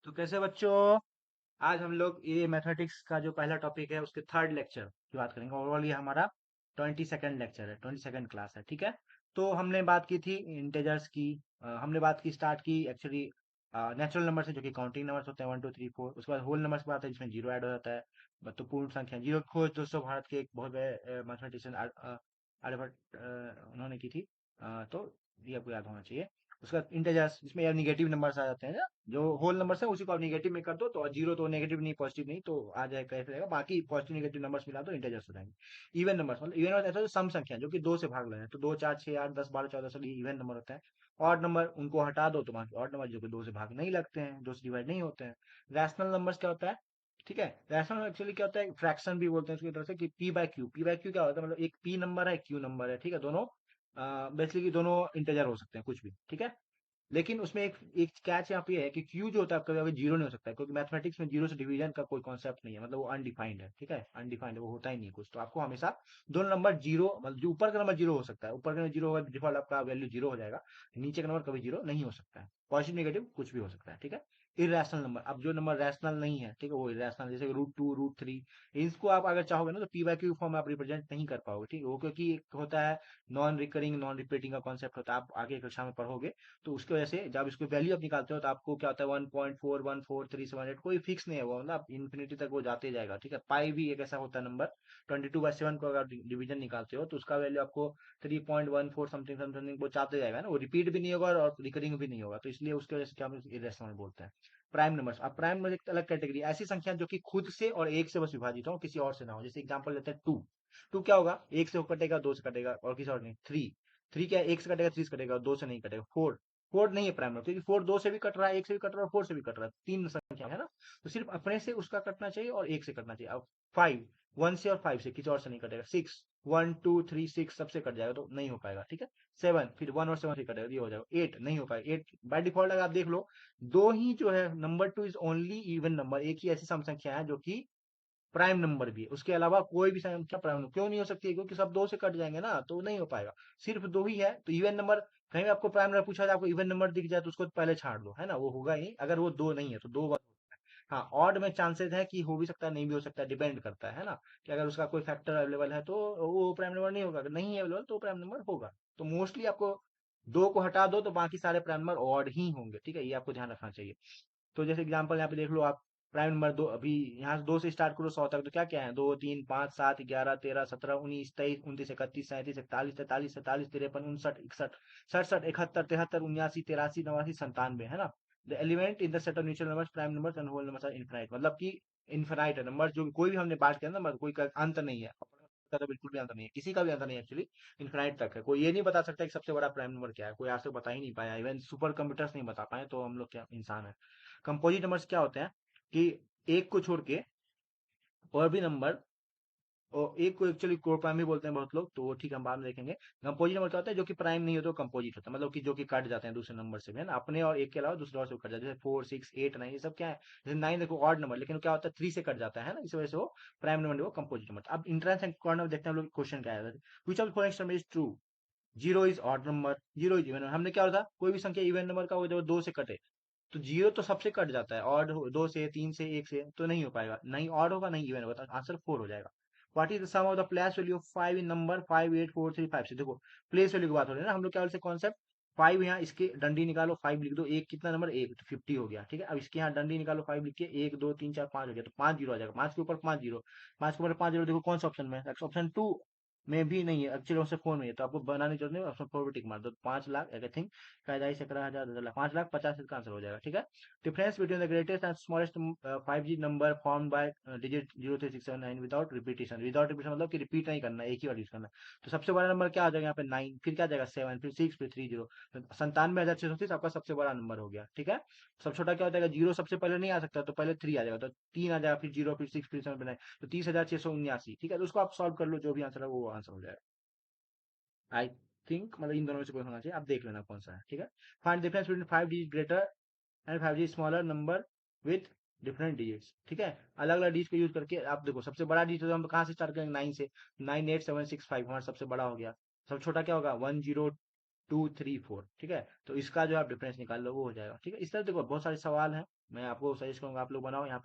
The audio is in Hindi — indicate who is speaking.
Speaker 1: तो कैसे बच्चों। आज हम लोग ये मैथमेटिक्स का जो पहला टॉपिक है उसके थर्ड लेक्चर की बात करेंगे। ओवरऑल ये हमारा 22nd लेक्चर है, 22nd क्लास है। ठीक है। तो हमने बात की थी इंटेजर्स की। हमने बात की स्टार्ट की एक्चुअली नेचुरल नंबर से, जो कि काउंटिंग नंबर्स होते हैं 1 2 3 4। उसके बाद होल नंबर्स की बात है जिसमें जीरो ऐड हो जाता है। तो पूर्ण संख्या जीरो की खोज दोस्तों भारत के एक बहुत बड़े मैथमेटिशियन आर्यभट्ट उन्होंने की थी। तो ये आपको याद होना चाहिए। उसका इंटेजर्स जिसमें यार निगेटिव नंबर्स आ जाते हैं ना, जो होल नंबर्स है उसी को आप निगेटिव में कर दो तो जीरो तो नेगेटिव नहीं, पॉजिटिव नहीं, तो आ जाएगा कैसे रहेगा। बाकी पॉजिटिव निगेटिव नंबर्स मिला दो इंटेजर्स हो जाएंगे। इवन नंबर्स मतलब इवन ऐसा जो सम संख्या जो कि दो से भाग रहे हैं, तो 2 4 6 8 10 12 14 सभी इवन नंबर होते हैं। ऑड नंबर उनको हटा दो तो बाकी ऑड नंबर जो कि दो से भाग नहीं लगते हैं, दो से डिवाइड नहीं होते हैं। रैशनल नंबर्स क्या होता है? ठीक है, रैशनल एक्चुअली क्या होता है, फ्रैक्शन भी बोलते हैं उसकी तरफ से, कि पी बाय क्यू क्या होता है, मतलब एक पी नंबर है, क्यू नंबर है। ठीक है, दोनों बेसिकली दोनों इंटेजर हो सकते हैं कुछ भी। ठीक है, लेकिन उसमें एक एक कैच यहाँ पे ये है कि क्यू जो होता है कभी कभी जीरो नहीं हो सकता है, क्योंकि मैथमेटिक्स में जीरो से डिवीजन का कोई कॉन्सेप्ट नहीं है, मतलब वो अनडिफाइंड है। ठीक है, अनडिफाइंड है, वो होता ही नहीं है कुछ। तो आपको हमेशा दोनों नंबर जीरो, मतलब जो ऊपर का नंबर जीरो हो सकता है, ऊपर का नंबर जीरो होगा डिफॉल्ट आपका वैल्यू जीरो हो जाएगा। नीचे का नंबर कभी जीरो नहीं हो सकता है, पॉजिटिव नेगेटिव कुछ भी हो सकता है। ठीक है, इरेशनल नंबर, अब जो नंबर रैशनल नहीं है, ठीक है, वो इरेशनल, जैसे रूट 2 रूट 3, इसको आप अगर चाहोगे ना तो पी बाय क्यू फॉर्म में आप रिप्रेजेंट नहीं कर पाओगे। ठीक है, वो क्योंकि एक होता है नॉन रिकरिंग नॉन रिपीटिंग का कॉन्सेप्ट होता है, आप आगे कक्षा में पढ़ोगे। तो उसकी वजह से जब इसको वैल्यू आप निकालते हो तो आपको क्या होता है, 1.414378, कोई फिक्स नहीं है वो, मतलब इन्फिनिटी तक वो जाते जाएगा। ठीक है, पाई भी एक ऐसा होता है नंबर, 22/7 को अगर डिवीजन निकालते हो तो उसका वैल्यू आपको 3.14 समथिंग समथिंग वो जाते जाएगा ना, वो रिपीट भी नहीं होगा और रिकरिंग भी नहीं होगा, तो इसलिए उसकी वजह से क्या हम इरेशनल बोलते हैं। प्राइम नंबर्स, अब प्राइम नंबर एक अलग कैटेगरी, ऐसी संख्या जो कि खुद से और एक से बस विभाजित हो, किसी और से ना हो। जैसे एग्जांपल लेते हैं टू। टू क्या होगा, एक से कटेगा, दो से कटेगा और किसी और नहीं। थ्री, थ्री क्या है, एक से कटेगा, थ्री से कटेगा, दो से नहीं कटेगा। फोर, फोर नहीं है प्राइम नंबर, क्योंकि फोर दो से भी कट रहा है, एक से भी कट रहा है और फोर से भी कट रहा है, तीन संख्या है ना। तो सिर्फ अपने से उसका कटना चाहिए और एक से कटना चाहिए। अब फाइव, वन से और फाइव से किसी और से नहीं कटेगा। सिक्स, 1 2 3 6 सबसे कट जाएगा तो नहीं हो पाएगा। ठीक है, सेवन, फिर वन और सेवन से कटेगा, ये हो जाएगा। एट नहीं हो पाएगा, एट बाय डिफॉल्ट अगर आप देख लो, दो ही जो है, number two is only even number, एक ही ऐसी सम संख्या है जो कि प्राइम नंबर भी है। उसके अलावा कोई भी संख्या प्राइम नंबर क्यों नहीं हो सकती है, क्योंकि सब दो से कट जाएंगे ना, तो नहीं हो पाएगा। सिर्फ दो ही है, तो इवन नंबर, कहीं भी आपको प्राइम नंबर पूछा जाए, आपको इवन नंबर दिख जाए तो उसको पहले छाड़ दो, है ना, वो होगा ही नहीं। अगर वो दो नहीं है तो दो बार। हाँ, ऑड में चांसेस है कि हो भी सकता है नहीं भी हो सकता है, डिपेंड करता है ना, कि अगर उसका कोई फैक्टर अवेलेबल है तो वो प्राइम नंबर नहीं होगा, अगर नहीं है अवेलेबल तो प्राइम नंबर होगा। तो मोस्टली आपको दो को हटा दो तो बाकी सारे प्राइम नंबर ऑड ही होंगे। ठीक है, ये आपको ध्यान रखना चाहिए। तो जैसे एग्जांपल यहाँ पे देख लो आप, प्राइम नंबर दो, अभी यहाँ से दो से स्टार्ट करो 100 तक, तो क्या क्या है, 2 3 5 7 11 13 27 28 29 30 31 32 33 34 35 37 38 39 90 91 92 93 94 95 96 97 98 मतलब the element in the set of natural numbers prime numbers and whole numbers are infinite, मतलब कि इनफिनाइट है नंबर, जो कोई भी हमने बात किया ना नंबर, कोई का अंत नहीं है का, तो बिल्कुल भी अंत नहीं है, किसी का भी अंत नहीं है एक्चुअली। इनफिनाइट तक है, कोई ये नहीं बता सकता कि सबसे बड़ा प्राइम नंबर क्या है, कोई आज तक बता ही नहीं पाया, इवन सुपर कंप्यूटर्स नहीं बता पाए, तो हम लोग क्या इंसान है। कंपोजिट नंबर्स क्या होते हैं कि एक को छोड़ के और भी नंबर, और एक को एक्चुअली कोर प्राइम भी बोलते हैं बहुत लोग, तो वो ठीक है, हम बाद में देखेंगे। कंपोजिट नंबर क्या होता है, जो कि प्राइम नहीं होता, कंपोजिट होता है, मतलब कि जो कि कट जाते हैं दूसरे नंबर से भी, है ना, अपने और एक के अलावा दूसरे और से कट जाते हैं, जैसे 4 6 8 9, ये सब क्या है, जैसे 9 देखो ऑड नंबर, लेकिन क्या होता है, थ्री से कट जाता है ना, इस वजह से वो प्राइम नंबर, वो कंपोजिट नंबर। अब इंट्रेंस एंड कॉर्नर देखते हैं हम लोग, क्वेश्चन क्या है, which of following some is true. Zero is odd number, zero is even number. हमने क्या होता, कोई भी संख्या इवन नंबर का हो जब दो से कटे, तो जीरो तो सबसे कट जाता है, ऑड दो से, तीन से, एक से, तो नहीं हो पाएगा, नहीं ऑड होगा नहीं इवन होगा, तो आंसर फोर हो जाएगा। What is the sum of the place value of five in number 5 8 4 3 5 से, देखो प्लेस वैल्यू की बात हो रही है ना, हम लोग क्या बोलते हैं कॉन्सेप्ट, फाइव यहाँ इसके डंडी निकालो, फाइव लिख दो, एक कितना नंबर, एक, तो 50 हो गया। ठीक है, अब इसके यहाँ डंडी निकालो, फाइव लिख के, एक दो तीन चार पांच हो गया, तो पांच जीरो आ जाएगा, पांच के ऊपर पांच जीरो, पांच के ऊपर पांच जीरो, देखो कौन सा ऑप्शन में है, ऑप्शन टू में भी नहीं है एक्चुअली, ऑप्शन फोर में है, तो आपको बनाने की जरूरत नहीं, ऑप्शन फोर पे टिक मार दो, 5 लाख आई थिंक, 11,00,000 10 लाख, 5,50,000 इसका आंसर हो जाएगा। ठीक है, difference between the greatest and smallest 5G number form by digit 0 3 6 7 9 without repetition, without repetition मतलब कि रिपीट नहीं करना, एक ही बार यूज करना। तो सबसे बड़ा नंबर क्या आ जाएगा यहाँ पे, नाइन, फिर क्या आ जाएगा, सेवन, फिर सिक्स, फिर थ्री जीरो, 97,630 आपका सबसे बड़ा नंबर हो गया। ठीक है, सब छोटा क्या हो जाएगा, जीरो सबसे पहले नहीं आ सकता, तो पहले थ्री आ जाएगा, तो तीन आ जाएगा, फिर जीरो, फिर सिक्स, फिर सेवन, फिर नाइन, तो 30,679। ठीक है, तो उसको आप सॉल्व कर लो, जो भी आंसर है वो आंसर हो जाएगा। आई थिंक मतलब इन दोनों में से कोई होना चाहिए, आप देख लेना कौन सा है। ठीक है, find difference between 5G greater and 5G smaller number with different digits. ठीक है, अलग अलग डिजिट को यूज करके आप देखो, सबसे बड़ा डिजिट तो हम कहाँ से स्टार्ट करेंगे, नाइन से, 9 8 7 6 5 हमारा सबसे बड़ा हो गया। सबसे छोटा क्या होगा, 1 0 2 3 4, ठीक है। तो इसका जो आप डिफरेंस निकाल लो वो हो जाएगा, ठीक है। इस तरह देखो बहुत सारे सवाल हैं, मैं आपको सजेस्ट करूंगा आप लोग बनाओ यहाँ पे।